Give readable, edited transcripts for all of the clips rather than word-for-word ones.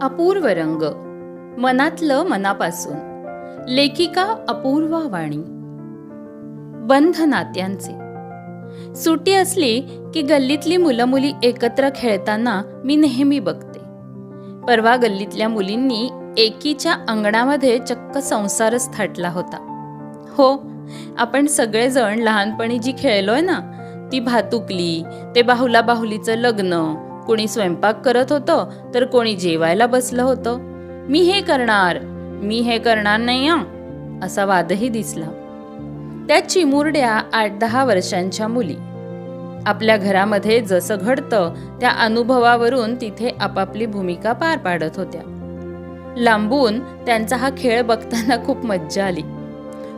अपूर्व रंग, मनातलं मनापासून. लेखिका अपूर्वा वाणी. बंध नात्यांचे. सुट्टी असली की गल्लीतली मुलं मुली एकत्र खेळताना मी नेहमी बघते. परवा गल्लीतल्या मुलींनी एकीच्या अंगणामध्ये चक्क संसारच थाटला होता. हो, आपण सगळेजण लहानपणी जी खेळलोय ना, ती भातुकली, ते बाहुला बाहुलीचं लग्न, कोणी स्वयंपाक करत होतं तर कोणी जेवायला बसलं होतं. मी हे करणार नाही असा वादही दिसला. त्या चिमुरड्या 8-10 वर्षांच्या मुली आपल्या घरामध्ये जसं घडतं त्या अनुभवावरून तिथे आपापली भूमिका पार पाडत होत्या. लांबून त्यांचा हा खेळ बघताना खूप मज्जा आली.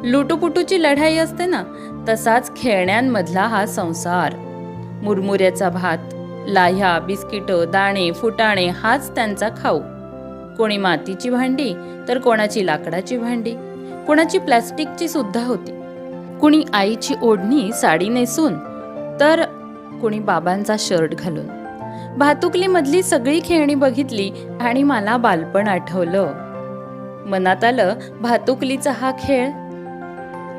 लुटूपुटूची लढाई असते ना, तसाच खेळण्यांमधला हा संसार. मुरमुऱ्याचा भात, लाह्या, बिस्किटं, दाणे, फुटाणे हाच त्यांचा खाऊ. कोणी मातीची भांडी तर कोणाची लाकडाची भांडी, कोणाची प्लास्टिकची सुद्धा होती. कुणी आईची ओढणी साडी नेसून तर कुणी बाबांचा शर्ट घालून. भातुकलीमधली सगळी खेळणी बघितली आणि मला बालपण आठवलं. मनात आलं, भातुकलीचा हा खेळ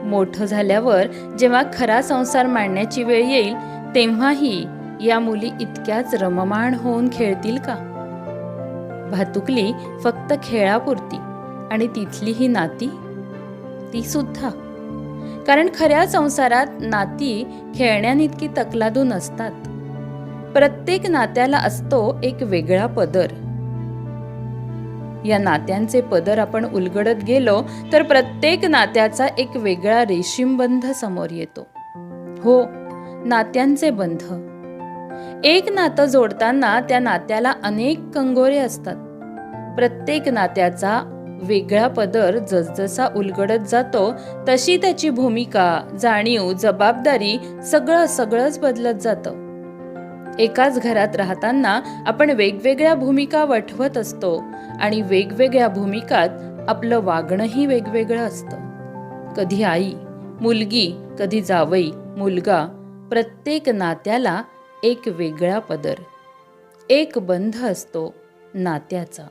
मोठं झाल्यावर जेव्हा खरा संसार मांडण्याची वेळ येईल तेव्हाही या मुली इतक्याच रममाण होऊन खेळतील का? भातुकली फक्त खेळापुरती आणि तिथली ही नाती, ती सुद्धा. कारण खऱ्या संसारात नाती खेळण्यांइतकी तकलादू नसतात. प्रत्येक नात्याला असतो एक वेगळा पदर. या नात्यांचे पदर आपण उलगडत गेलो तर प्रत्येक नात्याचा एक वेगळा रेशीमबंध समोर येतो. हो, नात्यांचे बंध. एक नातं जोडताना त्या नात्याला अनेक कंगोरे असतात. प्रत्येक नात्याचा वेगळा पदर जसजसा उलगडत जातो तशी त्याची भूमिका, जाणीव, जबाबदारी सगळंच बदलत जातं. एकाच घरात राहताना आपण वेगवेगळ्या भूमिका वठवत असतो आणि वेगवेगळ्या भूमिकात आपलं वागणंही वेगवेगळं असतं. कधी आई, मुलगी, कधी जावई, मुलगा. प्रत्येक नात्याला एक वेगळा पदर, एक बंध असतो नात्याचा.